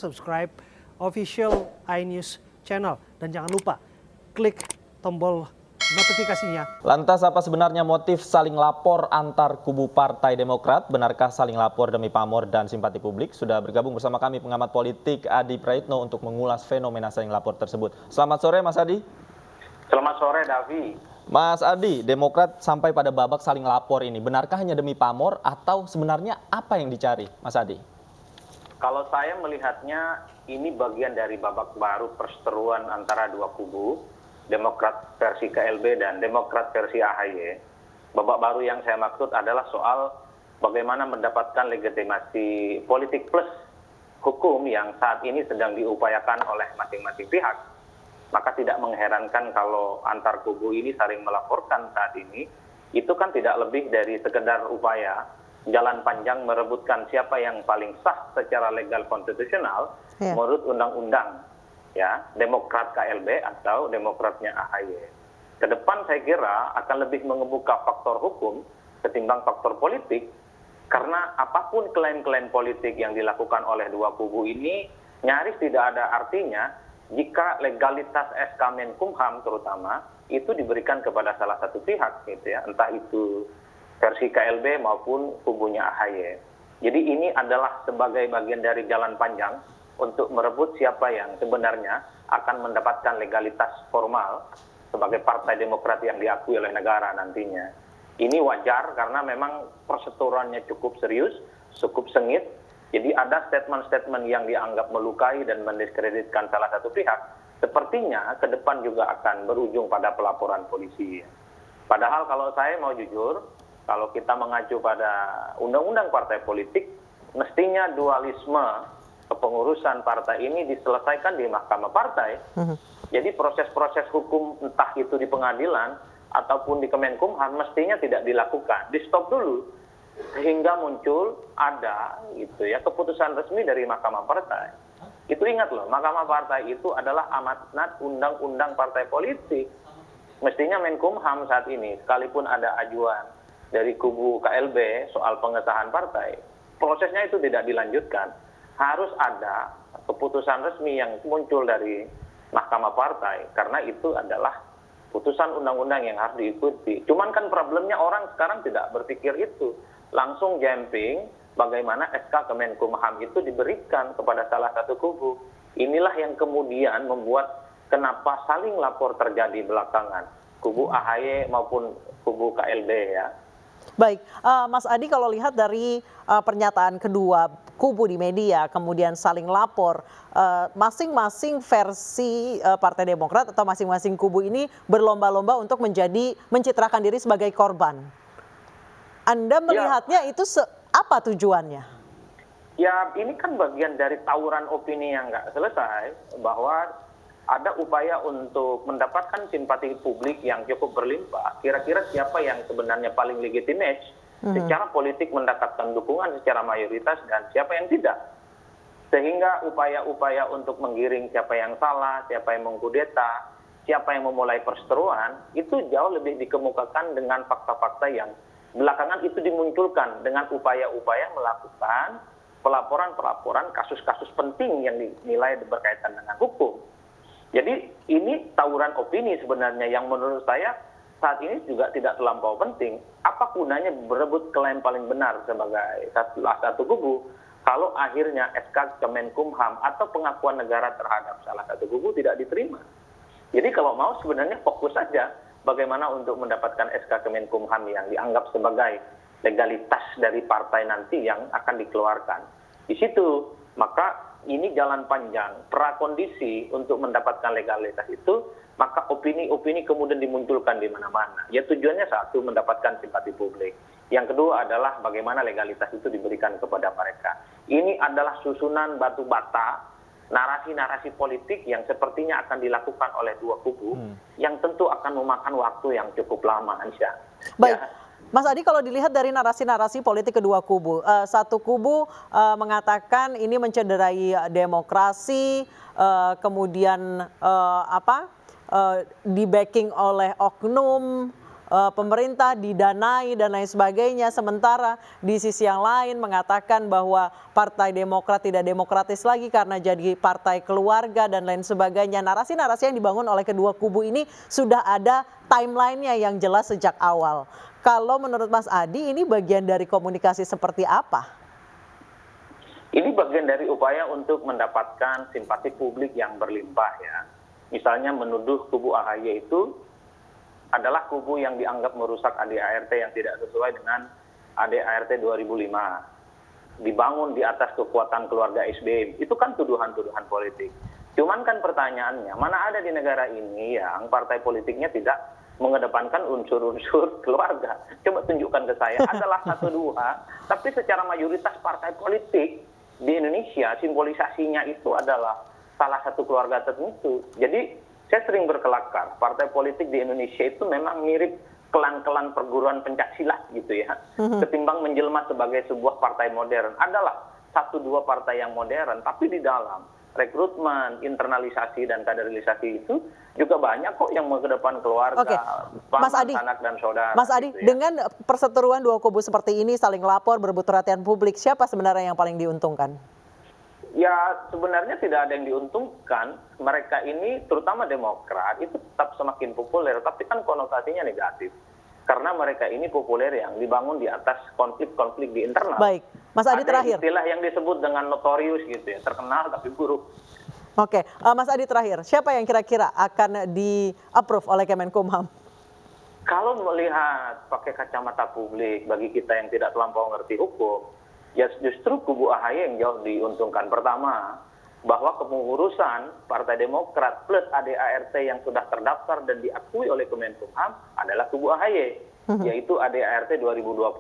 subscribe official iNews channel. Dan jangan lupa klik tombol notifikasinya. Lantas apa sebenarnya motif saling lapor antar kubu Partai Demokrat? Benarkah saling lapor demi pamor dan simpati publik? Sudah bergabung bersama kami pengamat politik Adi Praitno untuk mengulas fenomena saling lapor tersebut. Selamat sore Mas Adi. Selamat sore Davi. Mas Adi, Demokrat sampai pada babak saling lapor ini, benarkah hanya demi pamor atau sebenarnya apa yang dicari Mas Adi? Kalau saya melihatnya ini bagian dari babak baru perseteruan antara dua kubu, Demokrat versi KLB dan Demokrat versi AHY. Babak baru yang saya maksud adalah soal bagaimana mendapatkan legitimasi politik plus hukum yang saat ini sedang diupayakan oleh masing-masing pihak. Maka tidak mengherankan kalau antar kubu ini saling melaporkan saat ini, itu kan tidak lebih dari sekedar upaya jalan panjang merebutkan siapa yang paling sah secara legal konstitusional menurut undang-undang. Ya, Demokrat KLB atau Demokratnya AHY. Ke depan saya kira akan lebih mengemuka faktor hukum ketimbang faktor politik, karena apapun klaim-klaim politik yang dilakukan oleh dua kubu ini nyaris tidak ada artinya jika legalitas SK Menkumham terutama itu diberikan kepada salah satu pihak, gitu ya, entah itu versi KLB maupun kubunya AHY. Jadi ini adalah sebagai bagian dari jalan panjang untuk merebut siapa yang sebenarnya akan mendapatkan legalitas formal sebagai Partai Demokrat yang diakui oleh negara nantinya. Ini wajar karena memang perseteruannya cukup serius, cukup sengit. Jadi ada statement-statement yang dianggap melukai dan mendiskreditkan salah satu pihak. Sepertinya ke depan juga akan berujung pada pelaporan polisi. Padahal kalau saya mau jujur, kalau kita mengacu pada undang-undang partai politik, mestinya dualisme kepengurusan partai ini diselesaikan di Mahkamah Partai. Jadi proses-proses hukum entah itu di pengadilan ataupun di Kemenkumham mestinya tidak dilakukan, di stop dulu sehingga muncul ada gitu ya keputusan resmi dari Mahkamah Partai. Itu ingat loh, Mahkamah Partai itu adalah amanat undang-undang partai politik. Mestinya Menkumham saat ini sekalipun ada ajuan dari kubu KLB soal pengesahan partai, prosesnya itu tidak dilanjutkan. Harus ada keputusan resmi yang muncul dari Mahkamah Partai, karena itu adalah putusan undang-undang yang harus diikuti. Cuman kan problemnya orang sekarang tidak berpikir itu. Langsung jumping bagaimana SK Kemenkumham itu diberikan kepada salah satu kubu. Inilah yang kemudian membuat kenapa saling lapor terjadi belakangan. Kubu AHY maupun kubu KLB ya. Baik, Mas Adi, kalau lihat dari pernyataan kedua kubu di media, kemudian saling lapor, masing-masing versi Partai Demokrat atau masing-masing kubu ini berlomba-lomba untuk mencitrakan diri sebagai korban. Anda melihatnya itu apa tujuannya? Ya, ini kan bagian dari tawuran opini yang nggak selesai, bahwa ada upaya untuk mendapatkan simpati publik yang cukup berlimpah. Kira-kira siapa yang sebenarnya paling legitimate secara politik mendapatkan dukungan secara mayoritas dan siapa yang tidak. Sehingga upaya-upaya untuk menggiring siapa yang salah, siapa yang mengkudeta, siapa yang memulai perseteruan, itu jauh lebih dikemukakan dengan fakta-fakta yang belakangan itu dimunculkan dengan upaya-upaya melakukan pelaporan-pelaporan kasus-kasus penting yang dinilai berkaitan dengan hukum. Jadi ini tawuran opini sebenarnya yang menurut saya saat ini juga tidak terlampau penting. Apa gunanya berebut klaim paling benar sebagai satu kubu kalau akhirnya SK Kemenkumham atau pengakuan negara terhadap salah satu kubu tidak diterima. Jadi kalau mau sebenarnya fokus saja bagaimana untuk mendapatkan SK Kemenkumham yang dianggap sebagai legalitas dari partai nanti yang akan dikeluarkan. Di situ maka ini jalan panjang, prakondisi untuk mendapatkan legalitas itu, maka opini-opini kemudian dimunculkan di mana-mana. Ya tujuannya satu, mendapatkan simpati publik. Yang kedua adalah bagaimana legalitas itu diberikan kepada mereka. Ini adalah susunan batu bata, narasi-narasi politik yang sepertinya akan dilakukan oleh dua kubu, yang tentu akan memakan waktu yang cukup lama, Aisyah. Baik. Ya. Mas Adi, kalau dilihat dari narasi-narasi politik kedua kubu, satu kubu mengatakan ini mencederai demokrasi, kemudian di backing oleh oknum, pemerintah didanai dan lain sebagainya, sementara di sisi yang lain mengatakan bahwa Partai Demokrat tidak demokratis lagi karena jadi partai keluarga dan lain sebagainya. Narasi-narasi yang dibangun oleh kedua kubu ini sudah ada timelinenya yang jelas sejak awal. Kalau menurut Mas Adi, ini bagian dari komunikasi seperti apa? Ini bagian dari upaya untuk mendapatkan simpati publik yang berlimpah ya. Misalnya menuduh kubu AHY itu adalah kubu yang dianggap merusak ADART yang tidak sesuai dengan ADART 2005. Dibangun di atas kekuatan keluarga SBY. Itu kan tuduhan-tuduhan politik. Cuman kan pertanyaannya, mana ada di negara ini yang partai politiknya tidak mengedepankan unsur-unsur keluarga. Coba tunjukkan ke saya, adalah 1-2, tapi secara mayoritas partai politik di Indonesia simbolisasinya itu adalah salah satu keluarga tertentu. Jadi saya sering berkelakar, partai politik di Indonesia itu memang mirip kelan-kelan perguruan pencaksilat gitu ya. Ketimbang menjelma sebagai sebuah partai modern. Adalah 1-2 partai yang modern, tapi di dalam rekrutmen, internalisasi dan kaderisasi itu juga banyak kok yang mengedepan keluarga, Oke. Mas Adi, anak dan saudara. Mas Adi, gitu ya. dengan perseteruan dua kubu seperti ini saling lapor, berebut perhatian publik, siapa sebenarnya yang paling diuntungkan? Ya sebenarnya tidak ada yang diuntungkan. Mereka ini terutama Demokrat itu tetap semakin populer, tapi kan konotasinya negatif. Karena mereka ini populer yang dibangun di atas konflik-konflik di internal. Baik, Mas Adi Ada terakhir. istilah yang disebut dengan notorious gitu ya, terkenal tapi buruk. Oke, Mas Adi terakhir, siapa yang kira-kira akan di-approve oleh Kemenkumham? Kalau melihat pakai kacamata publik bagi kita yang tidak terlampau ngerti hukum, ya justru kubu AHY yang jauh diuntungkan. Pertama, bahwa kepengurusan Partai Demokrat plus ADART yang sudah terdaftar dan diakui oleh Kemenkumham adalah kubu AHY, yaitu ADART 2020,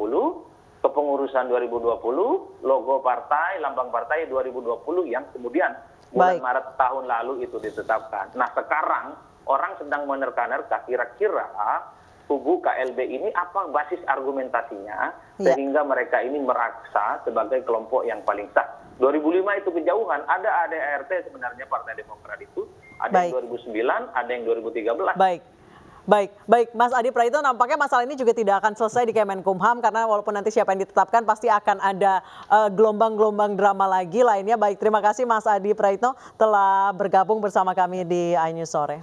kepengurusan 2020, logo partai, lambang partai 2020 yang kemudian bulan Baik. Maret tahun lalu itu ditetapkan. Nah sekarang orang sedang menerka-nerka kira-kira kubu KLB ini apa basis argumentasinya sehingga mereka ini merasa sebagai kelompok yang paling sah. 2005 itu kejauhan, ada ADART sebenarnya Partai Demokrat itu, ada Baik. yang 2009, ada yang 2013. Baik, Mas Adi Praitno, nampaknya masalah ini juga tidak akan selesai di Kemenkumham karena walaupun nanti siapa yang ditetapkan pasti akan ada gelombang-gelombang drama lagi lainnya. Baik, terima kasih Mas Adi Praitno telah bergabung bersama kami di iNews Sore.